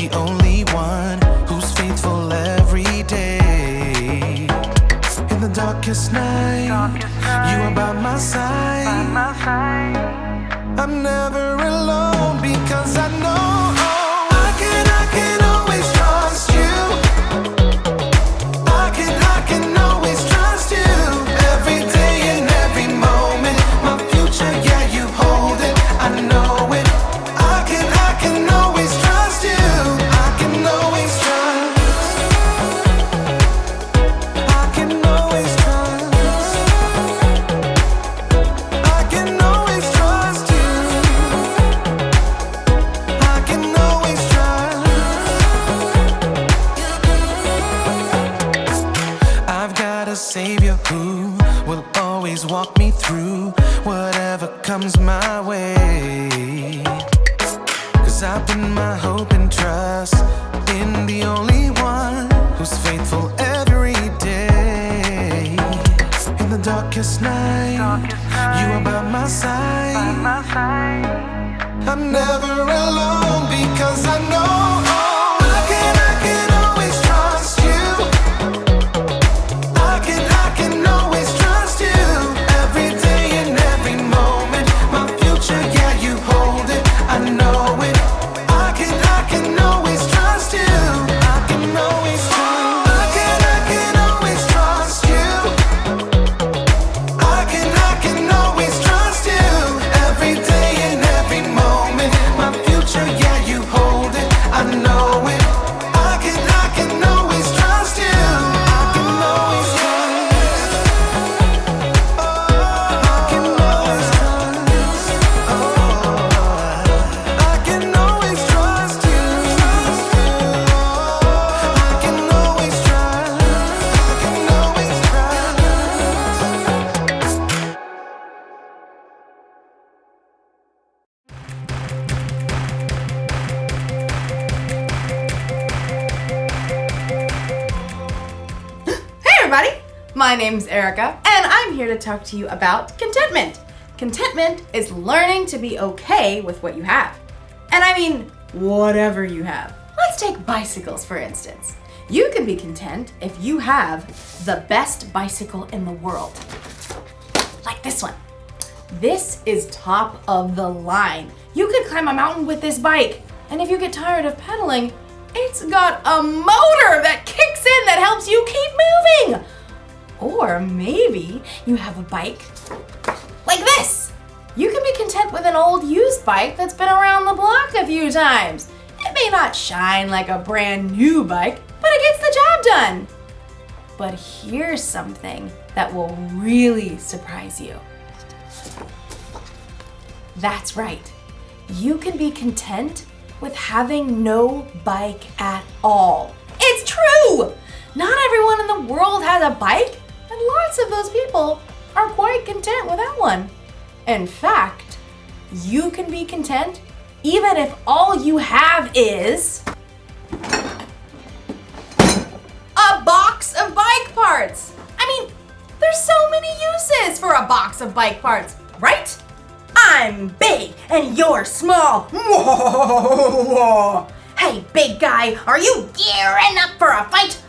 the only one who's faithful every day. In the darkest night, you are by my side. I'm never alone because I know I can always trust you. I can always trust you. Every day and every moment, my future, yeah, you hold it. I know it. I can always trust you. I can always trust. I can always trust. I can always trust you. I can always trust. I've got a Savior who will always walk me through whatever comes my way. 'Cause I put my hope and trust in the only one who's faithful every day. In the darkest night, you are by my side. I'm never alone because I know I can always trust you. I can always trust you. Every day and every moment, my future, yeah, you hold it. I know it. I can always trust you. I can always trust. I can always trust you. I can always trust you. Every day and every moment, my future, yeah, you hold it. I know it. I can always trust you. I can always trust. I can always trust. I can always trust you. I can always trust. I can always trust. Hey everybody! My name's Erica, and I'm here to talk to you about contentment. Contentment is learning to be okay with what you have. And I mean, whatever you have. Let's take bicycles, for instance. You can be content if you have the best bicycle in the world. Like this one. This is top of the line. You could climb a mountain with this bike, and if you get tired of pedaling, it's got a motor that kicks in that helps you keep moving. Or maybe you have a bike like this. You can be content with an old used bike that's been around the block a few times. It may not shine like a brand new bike, but it gets the job done. But here's something that will really surprise you. That's right. You can be content with having no bike at all. It's true! Not everyone in the world has a bike, and lots of those people are quite content without one. In fact, you can be content even if all you have is a box of bike parts. I mean, there's so many uses for a box of bike parts, right? I'm big and you're small. Hey, big guy, are you gearing up for a fight?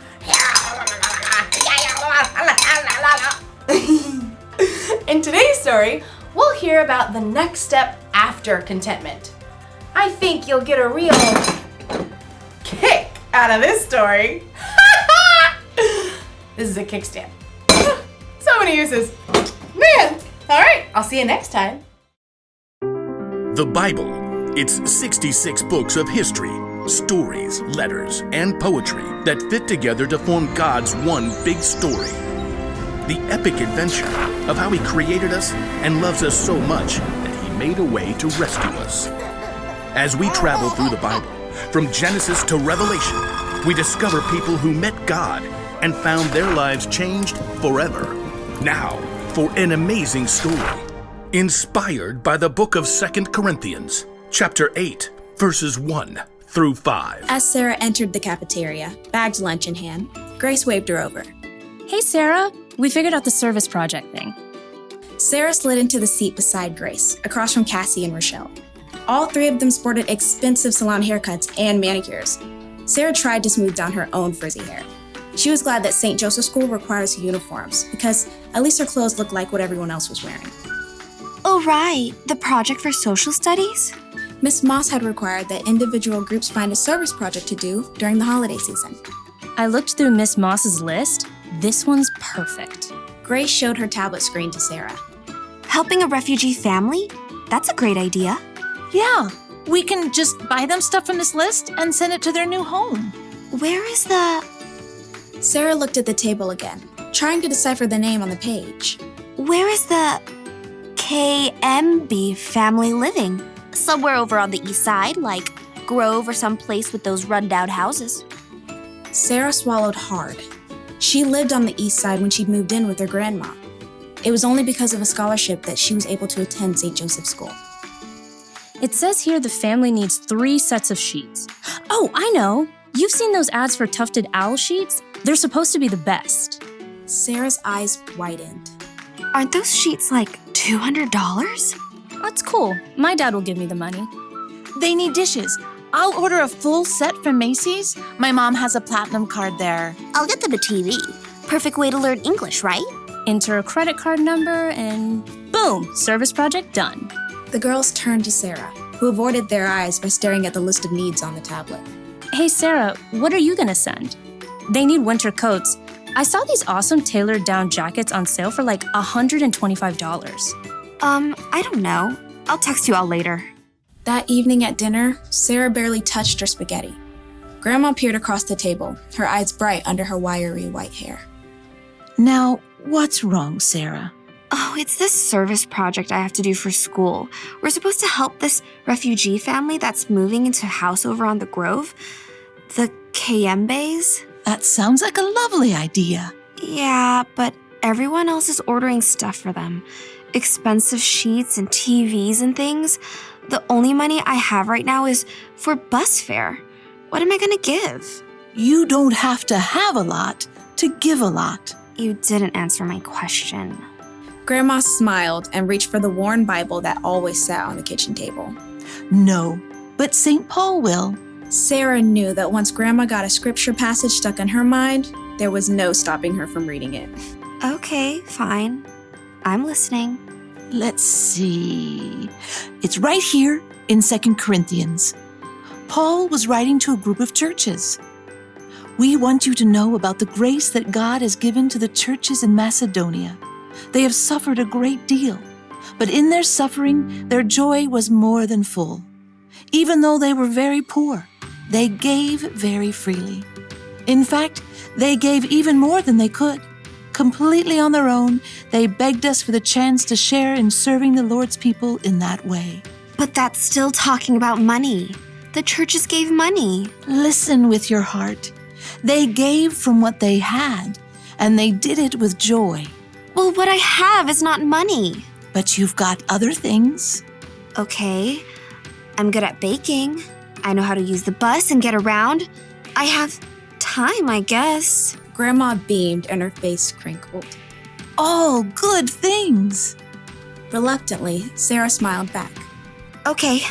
In today's story, we'll hear about the next step after contentment. I think you'll get a real kick out of this story. This is a kickstand. So many uses. Man, all right, I'll see you next time. The Bible. It's 66 books of history, stories, letters, and poetry that fit together to form God's one big story. The epic adventure of how He created us and loves us so much that He made a way to rescue us. As we travel through the Bible, from Genesis to Revelation, we discover people who met God and found their lives changed forever. Now, for an amazing story, inspired by the book of 2 Corinthians, chapter 8, verses 1 through 5. As Sarah entered the cafeteria, bagged lunch in hand, Grace waved her over. Hey, Sarah, we figured out the service project thing. Sarah slid into the seat beside Grace, across from Cassie and Rochelle. All three of them sported expensive salon haircuts and manicures. Sarah tried to smooth down her own frizzy hair. She was glad that St. Joseph's School requires uniforms because at least her clothes looked like what everyone else was wearing. Oh, right. The project for social studies? Miss Moss had required that individual groups find a service project to do during the holiday season. I looked through Miss Moss's list. This one's perfect. Grace showed her tablet screen to Sarah. Helping a refugee family? That's a great idea. Yeah, we can just buy them stuff from this list and send it to their new home. Where is the... Sarah looked at the table again, trying to decipher the name on the page. Where is the KMB family living? Somewhere over on the east side, like Grove or some place with those rundown houses. Sarah swallowed hard. She lived on the east side when she moved in with her grandma. It was only because of a scholarship that she was able to attend St. Joseph's School. It says here the family needs 3 sets of sheets. Oh, I know! You've seen those ads for tufted owl sheets? They're supposed to be the best. Sarah's eyes widened. Aren't those sheets like $200? That's cool. My dad will give me the money. They need dishes. I'll order a full set from Macy's. My mom has a platinum card there. I'll get them a TV. Perfect way to learn English, right? Enter a credit card number and boom, service project done. The girls turned to Sarah, who avoided their eyes by staring at the list of needs on the tablet. Hey Sarah, what are you gonna send? They need winter coats. I saw these awesome tailored down jackets on sale for like $125. I don't know. I'll text you all later. That evening at dinner, Sarah barely touched her spaghetti. Grandma peered across the table, her eyes bright under her wiry white hair. Now, what's wrong, Sarah? Oh, it's this service project I have to do for school. We're supposed to help this refugee family that's moving into a house over on the Grove. The Kayembes. That sounds like a lovely idea. Yeah, but everyone else is ordering stuff for them. Expensive sheets and TVs and things. The only money I have right now is for bus fare. What am I gonna give? You don't have to have a lot to give a lot. You didn't answer my question. Grandma smiled and reached for the worn Bible that always sat on the kitchen table. No, but St. Paul will. Sarah knew that once Grandma got a scripture passage stuck in her mind, there was no stopping her from reading it. Okay, fine. I'm listening. Let's see. It's right here in 2 Corinthians. Paul was writing to a group of churches. We want you to know about the grace that God has given to the churches in Macedonia. They have suffered a great deal, but in their suffering, their joy was more than full. Even though they were very poor, they gave very freely. In fact, they gave even more than they could. Completely on their own, they begged us for the chance to share in serving the Lord's people in that way. But that's still talking about money. The churches gave money. Listen with your heart. They gave from what they had, and they did it with joy. Well, what I have is not money. But you've got other things. Okay, I'm good at baking. I know how to use the bus and get around. I have time, I guess. Grandma beamed and her face crinkled. All good things. Reluctantly, Sarah smiled back. Okay,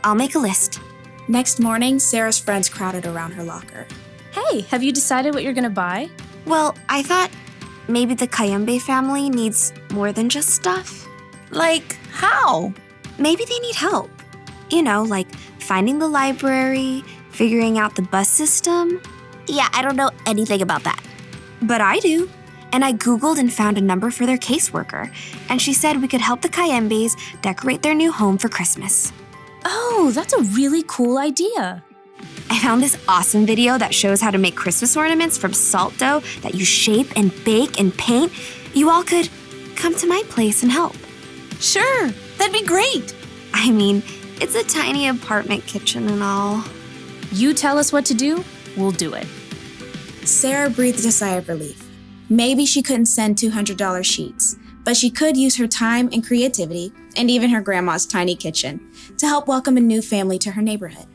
I'll make a list. Next morning, Sarah's friends crowded around her locker. Hey, have you decided what you're gonna buy? Well, I thought maybe the Kayembe family needs more than just stuff. Like how? Maybe they need help. You know, like finding the library, figuring out the bus system. Yeah, I don't know anything about that. But I do. And I Googled and found a number for their caseworker. And she said we could help the Kayembes decorate their new home for Christmas. Oh, that's a really cool idea. I found this awesome video that shows how to make Christmas ornaments from salt dough that you shape and bake and paint. You all could come to my place and help. Sure, that'd be great. I mean, it's a tiny apartment kitchen and all. You tell us what to do, we'll do it. Sarah breathed a sigh of relief. Maybe she couldn't send $200 sheets, but she could use her time and creativity, and even her grandma's tiny kitchen, to help welcome a new family to her neighborhood.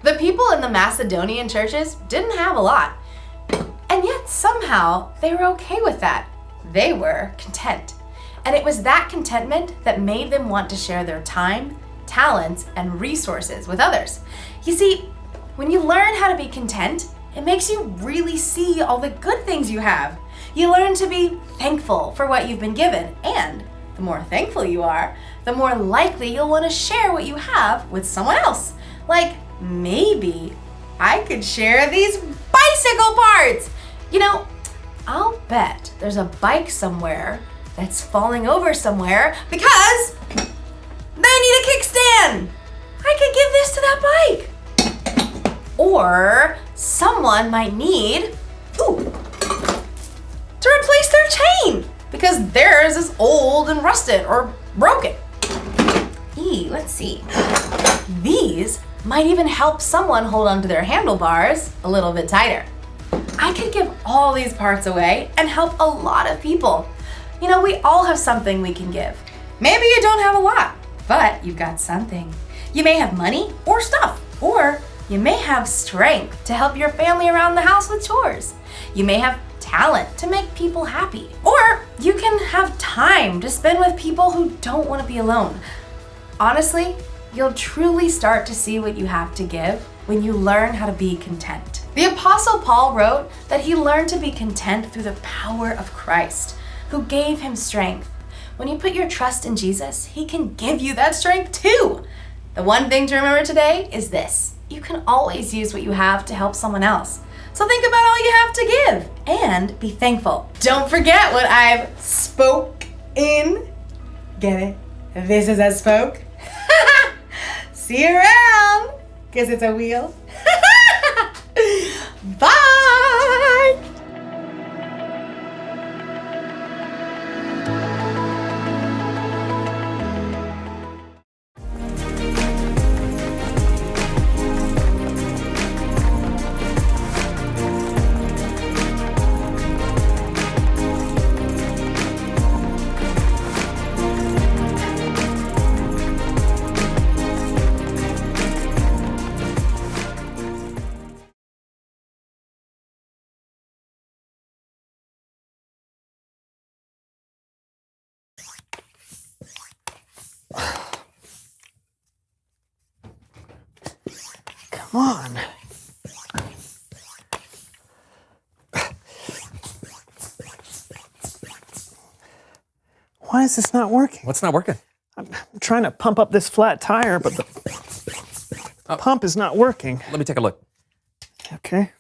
The people in in the Macedonian churches didn't have a lot. And yet somehow they were okay with that. They were content. And it was that contentment that made them want to share their time, talents, and resources with others. You see, when you learn how to be content, it makes you really see all the good things you have. You learn to be thankful for what you've been given, and the more thankful you are, the more likely you'll want to share what you have with someone else. Like, maybe I could share these bicycle parts. You know, I'll bet there's a bike somewhere that's falling over somewhere because they need a kickstand. I could give this to that bike. Or someone might need, to replace their chain because theirs is old and rusted or broken. Let's see. These might even help someone hold onto their handlebars a little bit tighter. I could give all these parts away and help a lot of people. You know, we all have something we can give. Maybe you don't have a lot, but you've got something. You may have money or stuff, or you may have strength to help your family around the house with chores. You may have talent to make people happy, or you can have time to spend with people who don't want to be alone. Honestly, you'll truly start to see what you have to give when you learn how to be content. The Apostle Paul wrote that he learned to be content through the power of Christ, who gave him strength. When you put your trust in Jesus, he can give you that strength too. The one thing to remember today is this: you can always use what you have to help someone else. So think about all you have to give and be thankful. Don't forget what I've spoke in. Get it? This is a spoke. See you around, because it's a wheel. Bye! Come on. Why is this not working? What's not working? I'm trying to pump up this flat tire, but the pump is not working. Let me take a look. Okay.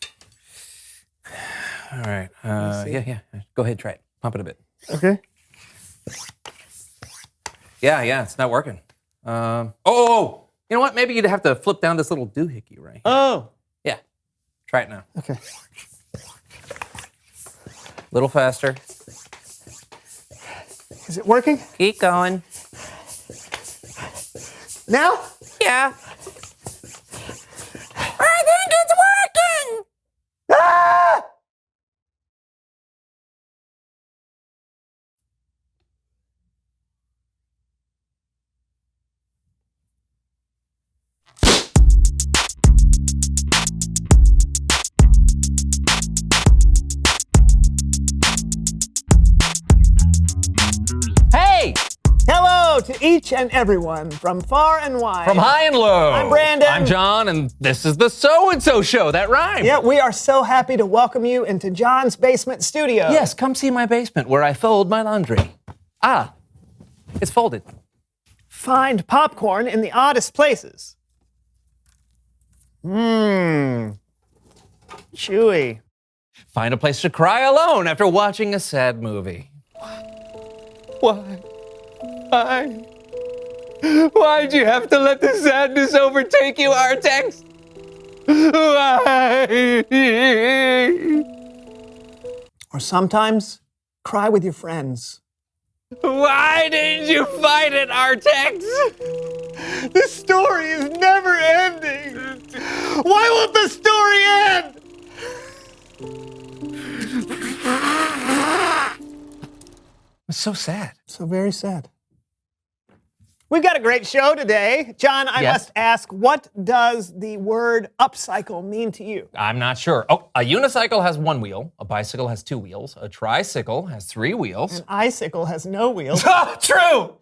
All right. Yeah. Go ahead, try it. Pump it a bit. Okay. Yeah, it's not working. Oh! You know what? Maybe you'd have to flip down this little doohickey right here. Oh. Yeah. Try it now. Okay. A little faster. Is it working? Keep going. Now? Yeah. I think it's working! Ah! Hey! Hello to each and everyone from far and wide. From high and low. I'm Brandon. I'm John, and this is the So-and-So Show. That rhymes. Yeah, we are so happy to welcome you into John's basement studio. Yes, come see my basement where I fold my laundry. Ah, it's folded. Find popcorn in the oddest places. Mmm. Chewy. Find a place to cry alone after watching a sad movie. Why? Why'd you have to let the sadness overtake you, Artex? Why? Or sometimes, cry with your friends. Why didn't you fight it, Artex? The story is never ending. Why won't the story end? It's so sad. So very sad. We've got a great show today. John, I Yes? must ask, what does the word upcycle mean to you? I'm not sure. Oh, a unicycle has one wheel, a bicycle has two wheels, a tricycle has three wheels. An icicle has no wheels. Oh, true!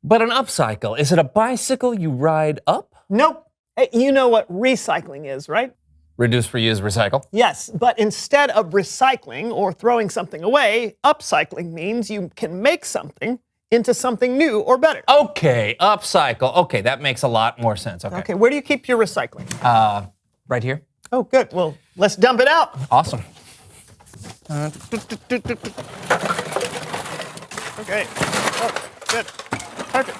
But an upcycle, is it a bicycle you ride up? Nope. Hey, you know what recycling is, right? Reduce, reuse, recycle. Yes, but instead of recycling or throwing something away, upcycling means you can make something into something new or better. Okay, upcycle. Okay, that makes a lot more sense. Okay, where do you keep your recycling? Right here. Oh, good. Well, let's dump it out. Awesome. Okay. Oh, good. Perfect.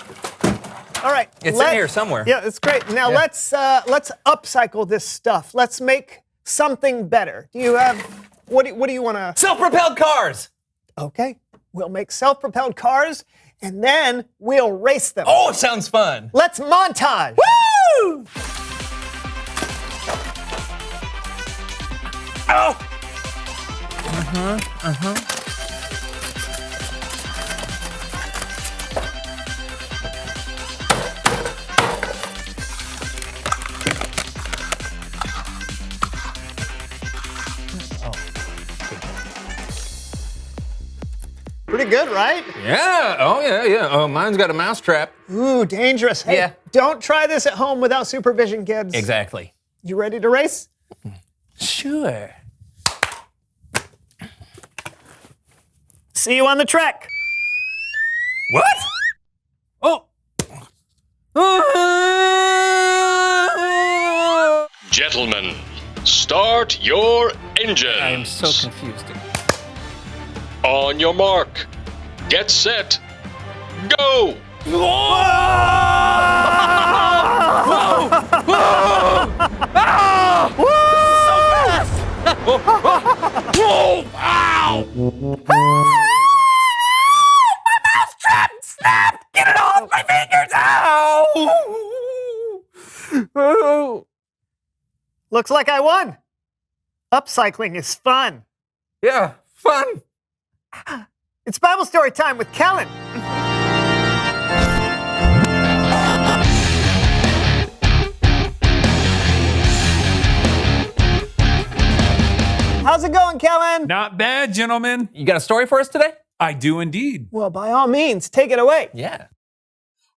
All right. It's in here somewhere. Yeah, it's great. Now let's upcycle this stuff. Let's make something better. Do you have what do you want to? Self-propelled cars. Okay. We'll make self-propelled cars and then we'll race them. Oh, it sounds fun. Let's montage. Woo! Oh. Pretty good, right? Yeah. Oh, yeah. Oh, mine's got a mouse trap. Ooh, dangerous. Hey, Yeah. don't try this at home without supervision, kids. Exactly. You ready to race? Sure. See you on the track. What? Oh. Gentlemen, start your engines. I am so confused. On your mark. Get set. Go! Whoa! Ow! My mouse trap snapped! Get it off my fingers! Ow! Looks like I won. Upcycling is fun. Yeah, fun. It's Bible story time with Kellen. How's it going, Kellen? Not bad, gentlemen. You got a story for us today? I do indeed. Well, by all means, take it away. Yeah.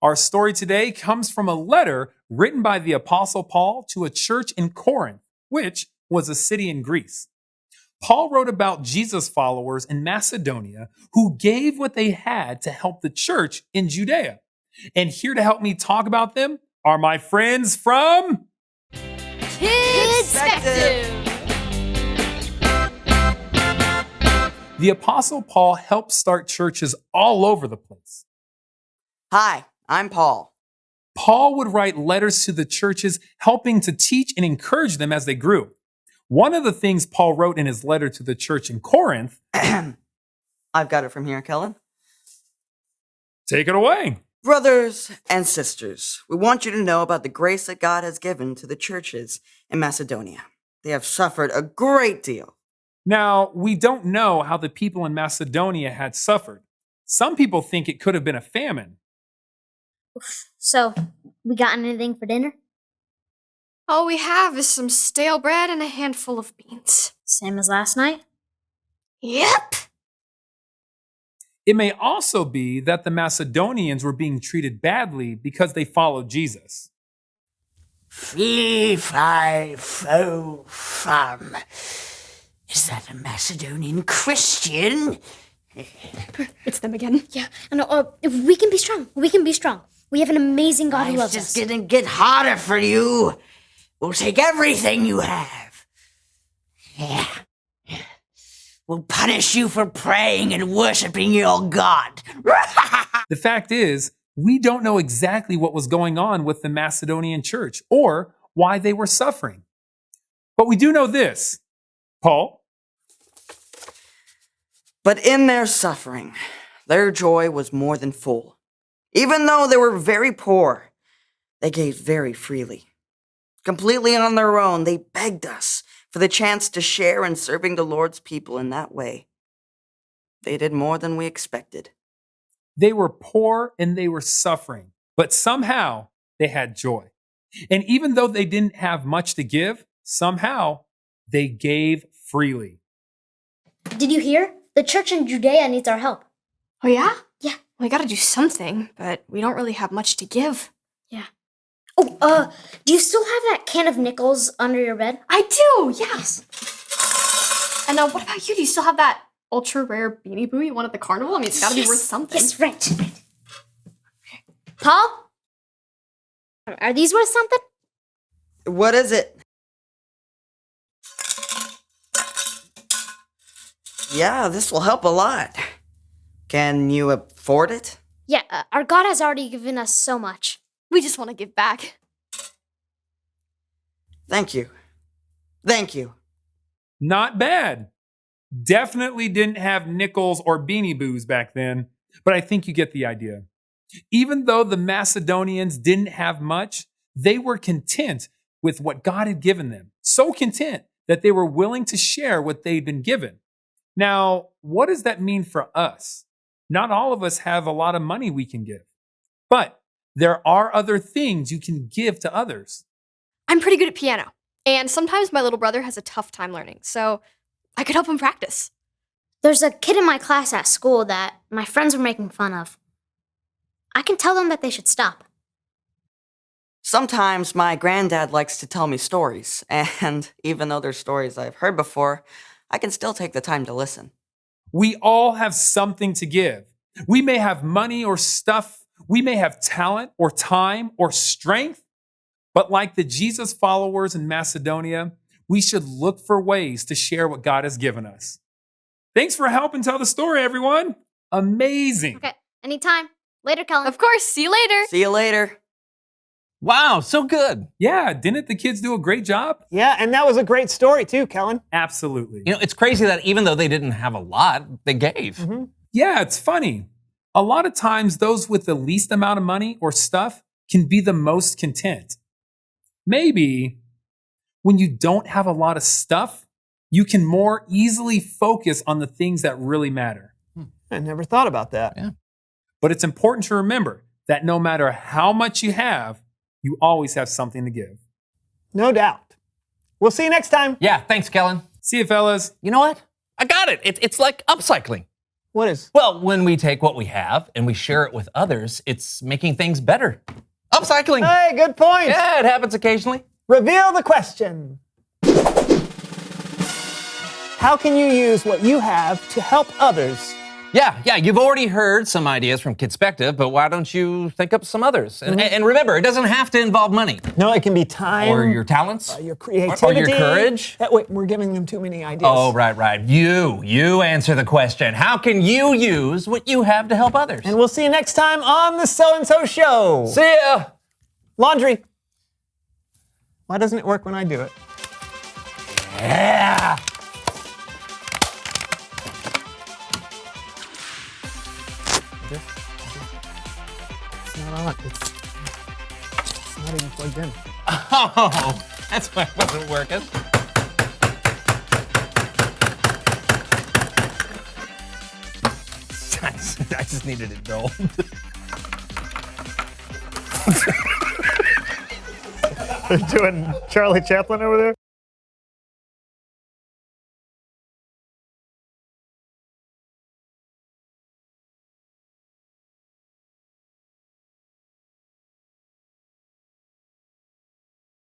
Our story today comes from a letter written by the Apostle Paul to a church in Corinth, which was a city in Greece. Paul wrote about Jesus followers in Macedonia who gave what they had to help the church in Judea. And here to help me talk about them are my friends from Kidspective. The Apostle Paul helped start churches all over the place. Hi, I'm Paul. Paul would write letters to the churches, helping to teach and encourage them as they grew. One of the things Paul wrote in his letter to the church in Corinth. I've got it from here, Kellen. Take it away. Brothers and sisters, we want you to know about the grace that God has given to the churches in Macedonia. They have suffered a great deal. Now, we don't know how the people in Macedonia had suffered. Some people think it could have been a famine. So, we got anything for dinner? All we have is some stale bread and a handful of beans. Same as last night? Yep. It may also be that the Macedonians were being treated badly because they followed Jesus. Fee, fi, fo, fum. Is that a Macedonian Christian? It's them again. Yeah, and we can be strong. We can be strong. We have an amazing God who loves Life's us. just gonna get harder for you. We'll take everything you have. Yeah. We'll punish you for praying and worshiping your God. The fact is, we don't know exactly what was going on with the Macedonian church or why they were suffering. But we do know this. Paul? But in their suffering, their joy was more than full. Even though they were very poor, they gave very freely. Completely on their own, they begged us for the chance to share in serving the Lord's people in that way. They did more than we expected. They were poor and they were suffering, but somehow they had joy. And even though they didn't have much to give, somehow they gave freely. Did you hear? The church in Judea needs our help. Oh, yeah? Yeah. We gotta do something, but we don't really have much to give. Yeah. Oh, do you still have that can of nickels under your bed? I do, yes. And what about you? Do you still have that ultra rare Beanie Boo you won at the carnival? I mean, it's gotta be worth something. Yes, right. Paul? Are these worth something? What is it? Yeah, this will help a lot. Can you afford it? Yeah, our God has already given us so much. We just want to give back. Thank you. Thank you. Not bad. Definitely didn't have nickels or Beanie Boos back then, but I think you get the idea. Even though the Macedonians didn't have much, they were content with what God had given them. So content that they were willing to share what they'd been given. Now, what does that mean for us? Not all of us have a lot of money we can give, but there are other things you can give to others. I'm pretty good at piano, and sometimes my little brother has a tough time learning, so I could help him practice. There's a kid in my class at school that my friends are making fun of. I can tell them that they should stop. Sometimes my granddad likes to tell me stories, and even though they're stories I've heard before, I can still take the time to listen. We all have something to give. We may have money or stuff. We may have talent or time or strength. But like the Jesus followers in Macedonia, we should look for ways to share what God has given us. Thanks for helping tell the story, everyone. Amazing. Okay, anytime. Later, Kellen. Of course, see you later. See you later. Wow, so good. Yeah, didn't the kids do a great job? Yeah, and that was a great story too, Kellen. Absolutely. You know, it's crazy that even though they didn't have a lot, they gave. Mm-hmm. Yeah, it's funny. A lot of times, those with the least amount of money or stuff can be the most content. Maybe when you don't have a lot of stuff, you can more easily focus on the things that really matter. I never thought about that. Yeah. But it's important to remember that no matter how much you have, you always have something to give. No doubt. We'll see you next time. Yeah, thanks, Kellen. See you, fellas. You know what? I got it. It's like upcycling. What is? Well, when we take what we have and we share it with others, it's making things better. Upcycling. Hey, good point. Yeah, it happens occasionally. Reveal the question. How can you use what you have to help others? Yeah, you've already heard some ideas from Kidspective, but why don't you think up some others? And remember, it doesn't have to involve money. No, it can be time. Or your talents. Your creativity. Or your courage. Wait, we're giving them too many ideas. Oh, right. You answer the question. How can you use what you have to help others? And we'll see you next time on the So-and-So Show. See ya. Laundry. Why doesn't it work when I do it? Yeah. It's not on. It's not even plugged in. Oh, that's why it wasn't working. I just needed it dulled. They're doing Charlie Chaplin over there.